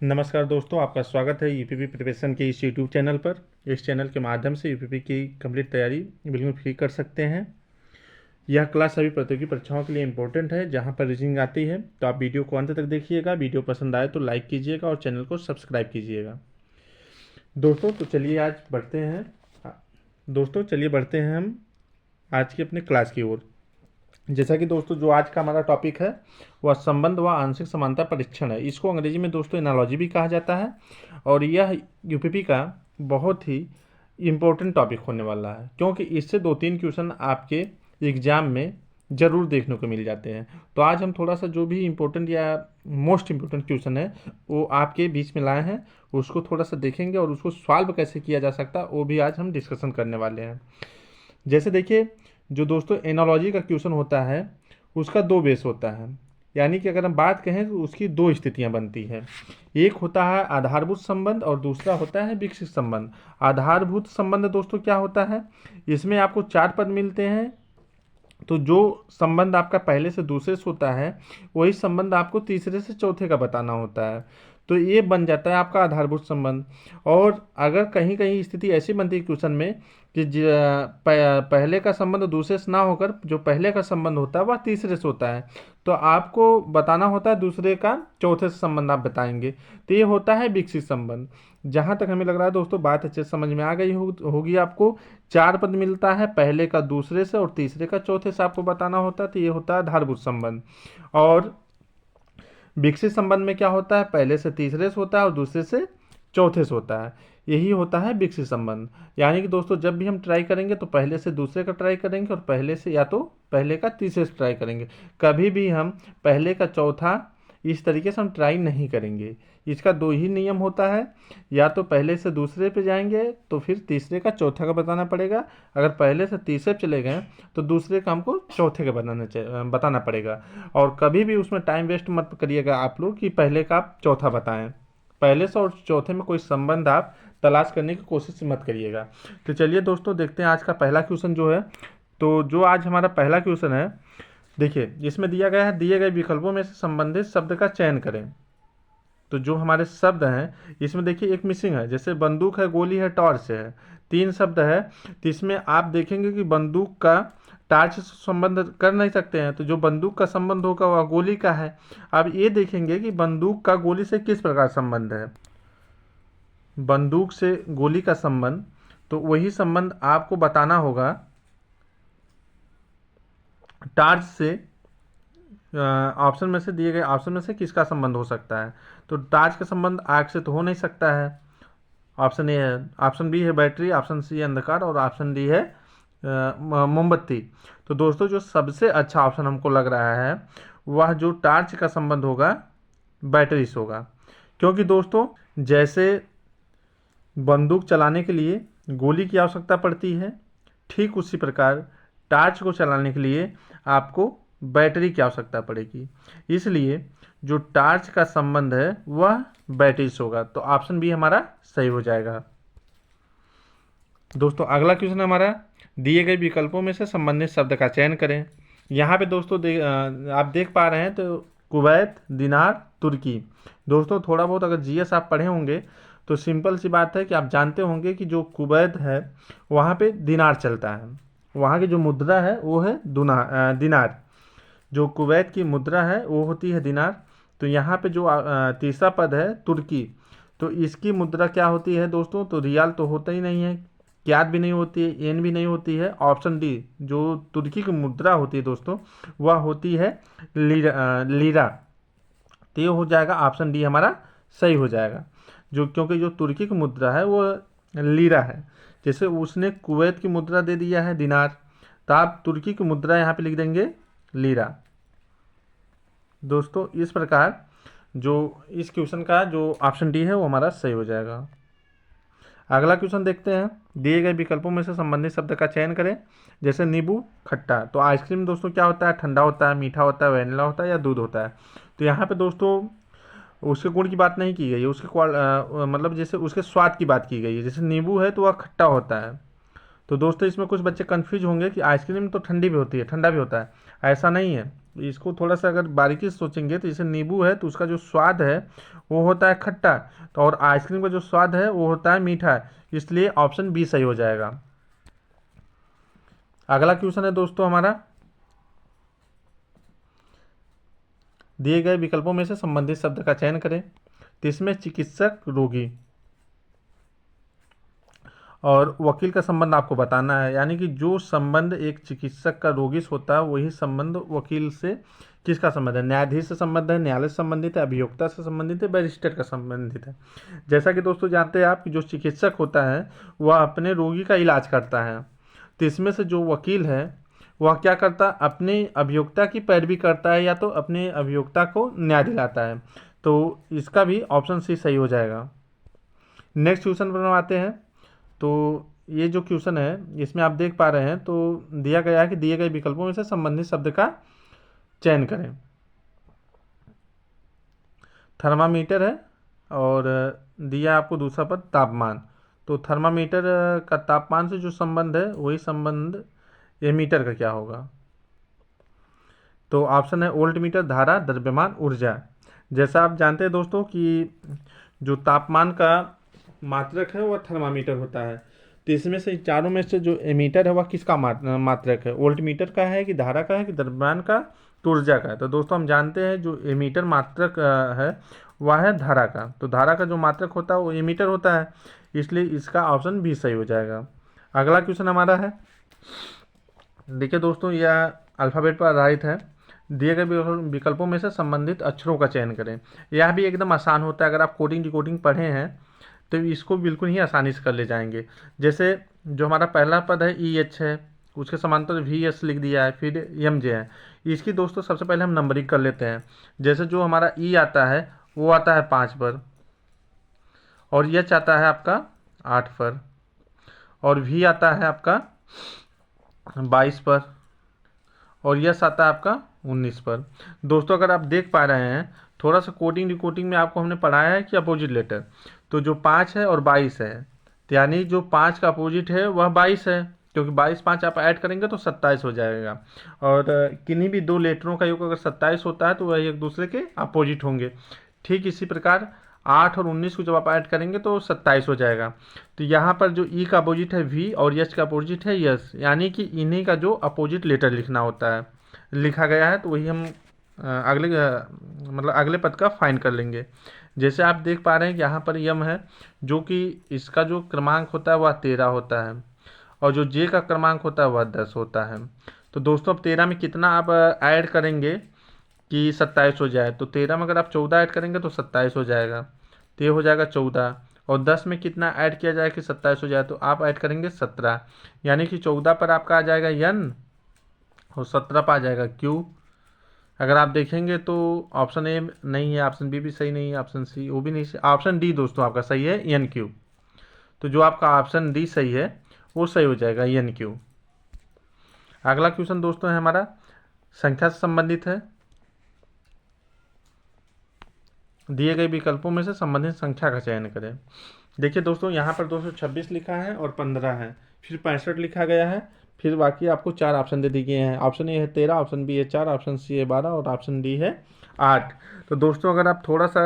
नमस्कार दोस्तों, आपका स्वागत है यूपीपी प्रिपरेशन के इस यूट्यूब चैनल पर। इस चैनल के माध्यम से यूपीपी की कंप्लीट तैयारी बिल्कुल फ्री कर सकते हैं। यह क्लास सभी प्रतियोगी परीक्षाओं के लिए इम्पोर्टेंट है, जहां पर रीजनिंग आती है। तो आप वीडियो को अंत तक देखिएगा। वीडियो पसंद आए तो लाइक कीजिएगा और चैनल को सब्सक्राइब कीजिएगा। दोस्तों तो चलिए आज बढ़ते हैं दोस्तों चलिए बढ़ते हैं हम आज की अपने क्लास की ओर। जैसा कि दोस्तों जो आज का हमारा टॉपिक है वह संबंध व आंशिक समानता परीक्षण है। इसको अंग्रेजी में दोस्तों एनालॉजी भी कहा जाता है और यह यूपीपी का बहुत ही इम्पोर्टेंट टॉपिक होने वाला है, क्योंकि इससे 2-3 क्वेश्चन आपके एग्जाम में ज़रूर देखने को मिल जाते हैं। तो आज हम थोड़ा सा जो भी इम्पोर्टेंट या मोस्ट इम्पोर्टेंट क्वेश्चन है वो आपके बीच में लाए हैं, उसको थोड़ा सा देखेंगे और उसको सॉल्व कैसे किया जा सकता है वो भी आज हम डिस्कशन करने वाले हैं। जैसे देखिए, जो दोस्तों एनालॉजी का क्वेश्चन होता है उसका 2 बेस होता है, यानी कि अगर हम बात कहें तो उसकी 2 स्थितियां बनती हैं। एक होता है आधारभूत संबंध और दूसरा होता है विकसित संबंध। आधारभूत संबंध दोस्तों क्या होता है, इसमें आपको 4 पद मिलते हैं। तो जो संबंध आपका पहले से दूसरे से होता है वही संबंध आपको तीसरे से चौथे का बताना होता है। तो ये बन जाता है आपका आधारभूत संबंध। और अगर कहीं कहीं स्थिति ऐसी बनती है क्वेश्चन में कि पहले का संबंध दूसरे से ना होकर जो पहले का संबंध होता है वह तीसरे से होता है, तो आपको बताना होता है दूसरे का चौथे से संबंध आप बताएंगे। तो ये होता है विकसित संबंध। जहाँ तक हमें लग रहा है दोस्तों बात अच्छे से समझ में आ गई होगी आपको। 4 पद मिलता है, पहले का दूसरे से और तीसरे का चौथे से आपको बताना होता है। तो ये होता है आधारभूत संबंध। और विकसित संबंध में क्या होता है, पहले से तीसरे से होता है और दूसरे से चौथे से होता है। यही होता है विकसित संबंध। यानी कि दोस्तों जब भी हम ट्राई करेंगे तो पहले से दूसरे का ट्राई करेंगे और पहले से या तो पहले का तीसरे से ट्राई करेंगे। कभी भी हम पहले का चौथा इस तरीके से हम ट्राई नहीं करेंगे। इसका 2 ही नियम होता है, या तो पहले से दूसरे पे जाएंगे तो फिर तीसरे का चौथा का बताना पड़ेगा। अगर पहले से तीसरे पे चले गए तो दूसरे का हमको चौथे का बताना पड़ेगा। और कभी भी उसमें टाइम वेस्ट मत करिएगा आप लोग कि पहले का आप चौथा बताएं। पहले से और चौथे में कोई संबंध आप तलाश करने की कोशिश मत करिएगा। तो चलिए दोस्तों देखते हैं आज का पहला क्वेश्चन जो है। तो जो आज हमारा पहला क्वेश्चन है, देखिए इसमें दिया गया है, दिए गए विकल्पों में से संबंधित शब्द का चयन करें। तो जो हमारे शब्द हैं इसमें देखिए एक मिसिंग है, जैसे बंदूक है, गोली है, टॉर्च है। 3 शब्द है, तो इसमें आप देखेंगे कि बंदूक का टॉर्च से संबंध कर नहीं सकते हैं, तो जो बंदूक का संबंध होगा वह गोली का है। अब ये देखेंगे कि बंदूक का गोली से किस प्रकार संबंध है। बंदूक से गोली का संबंध, तो वही संबंध आपको बताना होगा टॉर्च से। ऑप्शन में से दिए गए ऑप्शन में से किसका संबंध हो सकता है। तो टॉर्च का संबंध आग से तो हो नहीं सकता है। ऑप्शन ए है, ऑप्शन बी है बैटरी, ऑप्शन सी है अंधकार और ऑप्शन डी है मोमबत्ती। तो दोस्तों जो सबसे अच्छा ऑप्शन हमको लग रहा है वह जो टॉर्च का संबंध होगा बैटरी से होगा। क्योंकि दोस्तों जैसे बंदूक चलाने के लिए गोली की आवश्यकता पड़ती है, ठीक उसी प्रकार टॉर्च को चलाने के लिए आपको बैटरी की आवश्यकता पड़ेगी। इसलिए जो टॉर्च का संबंध है वह बैटरी से होगा। तो ऑप्शन बी हमारा सही हो जाएगा। दोस्तों अगला क्वेश्चन हमारा, दिए गए विकल्पों में से संबंधित शब्द का चयन करें। यहाँ पे दोस्तों आप देख पा रहे हैं तो कुवैत, दिनार, तुर्की। दोस्तों थोड़ा बहुत अगर जीएस आप पढ़े होंगे तो सिंपल सी बात है कि आप जानते होंगे कि जो कुवैत है वहाँ पे दिनार चलता है। वहाँ की जो मुद्रा है वो है दिनार। जो कुवैत की मुद्रा है वो होती है दिनार। तो यहाँ पे जो तीसरा पद है तुर्की, तो इसकी मुद्रा क्या होती है दोस्तों, तो रियाल तो होता ही नहीं है, क्याद भी नहीं होती है, एन भी नहीं होती है। ऑप्शन डी जो तुर्की की मुद्रा होती है दोस्तों वह होती है लीरा। तो ये हो जाएगा ऑप्शन डी हमारा सही हो जाएगा। जो क्योंकि जो तुर्की की मुद्रा है वो लीरा है। जैसे उसने कुवैत की मुद्रा दे दिया है दिनार, तो आप तुर्की की मुद्रा यहाँ पे लिख देंगे लीरा। दोस्तों इस प्रकार जो इस क्वेश्चन का जो ऑप्शन डी है वो हमारा सही हो जाएगा। अगला क्वेश्चन देखते हैं, दिए गए विकल्पों में से संबंधित शब्द का चयन करें। जैसे नींबू, खट्टा। तो आइसक्रीम दोस्तों क्या होता है, ठंडा होता है, मीठा होता है, वैनिला होता है या दूध होता है। तो यहाँ पे दोस्तों उसके गुण की बात नहीं की गई है, उसके मतलब जैसे उसके स्वाद की बात की गई है। जैसे नींबू है तो वह खट्टा होता है। तो दोस्तों इसमें कुछ बच्चे कंफ्यूज होंगे कि आइसक्रीम तो ठंडी भी होती है, ठंडा भी होता है। ऐसा नहीं है, इसको थोड़ा सा अगर बारीकी से सोचेंगे तो जैसे नींबू है तो उसका जो स्वाद है वो होता है खट्टा, तो और आइसक्रीम का जो स्वाद है वो होता है मीठा, इसलिए ऑप्शन बी सही हो जाएगा। अगला क्वेश्चन है दोस्तों हमारा, दिए गए विकल्पों में से संबंधित शब्द का चयन करें। तो इसमें चिकित्सक, रोगी और वकील का संबंध आपको बताना है, यानी कि जो संबंध एक चिकित्सक का रोगी से होता है वही संबंध वकील से किसका संबंध है, न्यायाधीश से संबंध है, न्यायालय से संबंधित है, अभियोक्ता से संबंधित है, बैरिस्टर का संबंधित है। जैसा कि दोस्तों जानते हैं आप कि जो चिकित्सक होता है वह अपने रोगी का इलाज करता है, तो इसमें से जो वकील है वह क्या करता है, अपने अभियोक्ता की पैरवी करता है या तो अपने अभियोक्ता को न्याय दिलाता है, तो इसका भी ऑप्शन सी सही हो जाएगा। नेक्स्ट क्वेश्चन पर हम आते हैं। तो ये जो क्वेश्चन है इसमें आप देख पा रहे हैं तो दिया गया है कि दिए गए विकल्पों में से संबंधित शब्द का चयन करें। थर्मामीटर है और दिया आपको दूसरा पद तापमान, तो थर्मामीटर का तापमान से जो संबंध है वही संबंध एमीटर का क्या होगा। तो ऑप्शन है वोल्ट मीटर, धारा, द्रव्यमान, ऊर्जा। जैसा आप जानते हैं दोस्तों कि जो तापमान का मात्रक है वह थर्मामीटर होता है, तो इसमें से चारों में से जो एमीटर है वह किसका मात्रक है, वोल्ट मीटर का है कि धारा का है कि द्रव्यमान का, तो ऊर्जा का है। तो दोस्तों हम जानते हैं जो एमीटर मात्रक है वह है धारा का, तो धारा का जो मात्रक होता है वो एमीटर होता है, इसलिए इसका ऑप्शन भी सही हो जाएगा। अगला क्वेश्चन हमारा है, देखिए दोस्तों यह अल्फ़ाबेट पर आधारित है। दिए गए विकल्पों में से संबंधित अक्षरों का चयन करें। यह भी एकदम आसान होता है, अगर आप कोडिंग डिकोडिंग पढ़े हैं तो इसको बिल्कुल ही आसानी से कर ले जाएंगे। जैसे जो हमारा पहला पद है ई एच है, उसके समांतर वी एस लिख दिया है, फिर एम जे है। इसकी दोस्तों सबसे पहले हम नंबरिंग कर लेते हैं। जैसे जो हमारा ई आता है वो आता है 5 पर, और एच आता है आपका 8 पर, और वी आता है आपका 22 पर, और यस आता है आपका 19 पर। दोस्तों अगर आप देख पा रहे हैं थोड़ा सा कोडिंग डिकोडिंग में आपको हमने पढ़ाया है कि अपोजिट लेटर, तो जो 5 है और 22 है, तो यानी जो 5 का अपोजिट है वह 22 है, क्योंकि 22 5 आप ऐड करेंगे तो 27 हो जाएगा। और किन्हीं भी दो लेटरों का योग अगर 27 होता है तो वह एक दूसरे के अपोजिट होंगे। ठीक इसी प्रकार 8 और 19 को जब आप ऐड करेंगे तो 27 हो जाएगा। तो यहाँ पर जो ई का अपोजिट है वी और यस का अपोजिट है यस, यानी कि इन्हीं का जो अपोजिट लेटर लिखना होता है, लिखा गया है, तो वही हम अगले पद का फाइन कर लेंगे। जैसे आप देख पा रहे हैं कि यहाँ पर यम है, जो कि इसका जो क्रमांक होता है वह 13 होता है, और जो जे का क्रमांक होता है वह 10 होता है। तो दोस्तों अब 13 में कितना आप ऐड करेंगे कि 27 हो जाए, तो 13 में अगर आप 14 ऐड करेंगे तो 27 हो जाएगा, तो ये हो जाएगा 14। और 10 में कितना ऐड किया जाए कि 27 हो जाए, तो आप ऐड करेंगे 17, यानी कि 14 पर आपका आ जाएगा यन और 17 पर आ जाएगा क्यू। अगर आप देखेंगे तो ऑप्शन ए नहीं है, ऑप्शन बी भी सही नहीं है, ऑप्शन सी वो भी नहीं सही, ऑप्शन डी दोस्तों आपका सही है एन क्यू। तो जो आपका ऑप्शन डी सही है वो सही हो जाएगा एन क्यू। अगला क्वेश्चन दोस्तों है हमारा संख्या से संबंधित है। दिए गए विकल्पों में से संबंधित संख्या का चयन करें। देखिए दोस्तों यहाँ पर 226 लिखा है और 15 है, फिर 65 लिखा गया है, फिर बाकी आपको 4 ऑप्शन दे दिए गए हैं। ऑप्शन ए है 13, ऑप्शन बी है 4, ऑप्शन सी है 12 और ऑप्शन डी है 8। तो दोस्तों अगर आप थोड़ा सा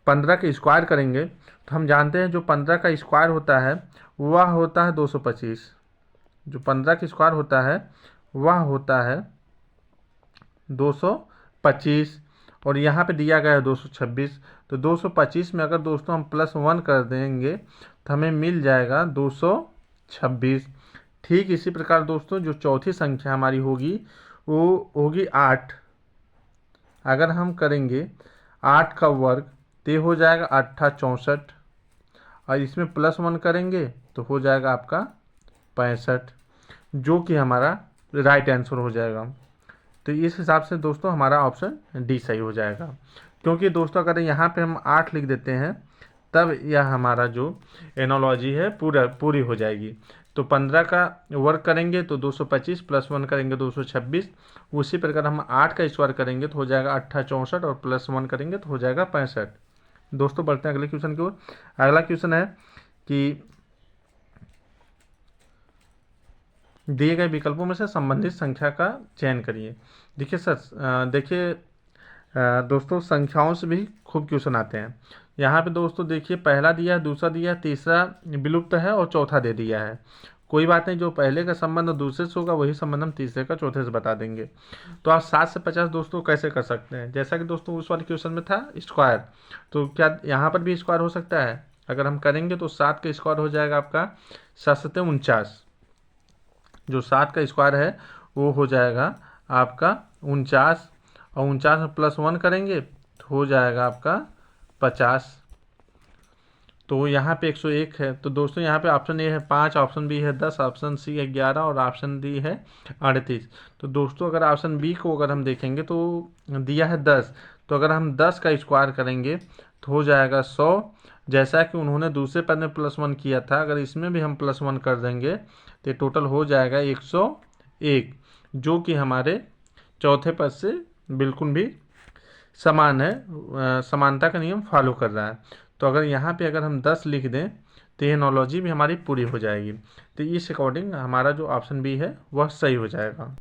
15 का स्क्वायर करेंगे तो हम जानते हैं जो 15 का स्क्वायर होता है वह होता है 225। जो 15 का स्क्वायर होता है वह होता है 225, और यहाँ पे दिया गया है 226। तो 225 में अगर दोस्तों हम +1 कर देंगे तो हमें मिल जाएगा 226। ठीक इसी प्रकार दोस्तों जो चौथी संख्या हमारी होगी वो होगी 8। अगर हम करेंगे 8 का वर्ग तो ये हो जाएगा 8 64, और इसमें +1 करेंगे तो हो जाएगा आपका 65, जो कि हमारा राइट आंसर हो जाएगा। तो इस हिसाब से दोस्तों हमारा ऑप्शन डी सही हो जाएगा, क्योंकि दोस्तों अगर यहाँ पे हम 8 लिख देते हैं तब यह हमारा जो एनोलॉजी है पूरी हो जाएगी। तो 15 का वर्ग करेंगे तो 225, +1 करेंगे 226। उसी प्रकार हम 8 का स्क्वायर करेंगे तो हो जाएगा 8 64, और +1 करेंगे तो हो जाएगा 65। दोस्तों बढ़ते हैं अगले क्वेश्चन की ओर। अगला क्वेश्चन है कि दिए गए विकल्पों में से संबंधित संख्या का चयन करिए। देखिए सर, देखिए दोस्तों, संख्याओं से भी खूब क्वेश्चन आते हैं। यहाँ पे दोस्तों देखिए, पहला दिया है, दूसरा दिया है, तीसरा विलुप्त है और चौथा दे दिया है। कोई बात नहीं, जो पहले का संबंध दूसरे से होगा वही संबंध हम तीसरे का चौथे से बता देंगे। तो आप 7 से 50 दोस्तों कैसे कर सकते हैं? जैसा कि दोस्तों उस वाले क्वेश्चन में था स्क्वायर, तो क्या यहाँ पर भी स्क्वायर हो सकता है? अगर हम करेंगे तो 7 का स्क्वायर हो जाएगा आपका 7 सत्ते 49। जो 7 का स्क्वायर है वो हो जाएगा आपका 49, और 49 में +1 करेंगे तो हो जाएगा आपका 50। तो यहाँ पे 101 है। तो दोस्तों यहाँ पे ऑप्शन ए है 5, ऑप्शन बी है 10, ऑप्शन सी है 11 और ऑप्शन डी है 38। तो दोस्तों अगर ऑप्शन बी को अगर हम देखेंगे तो दिया है 10, तो अगर हम 10 का स्क्वायर करेंगे तो हो जाएगा 100। जैसा कि उन्होंने दूसरे पद में +1 किया था, अगर इसमें भी हम +1 कर देंगे तो टोटल हो जाएगा 101, जो कि हमारे चौथे पद से बिल्कुल भी समान है, समानता का नियम फॉलो कर रहा है। तो अगर यहाँ पे अगर हम 10 लिख दें तो ये एनोलॉजी भी हमारी पूरी हो जाएगी। तो इस अकॉर्डिंग हमारा जो ऑप्शन बी है वह सही हो जाएगा।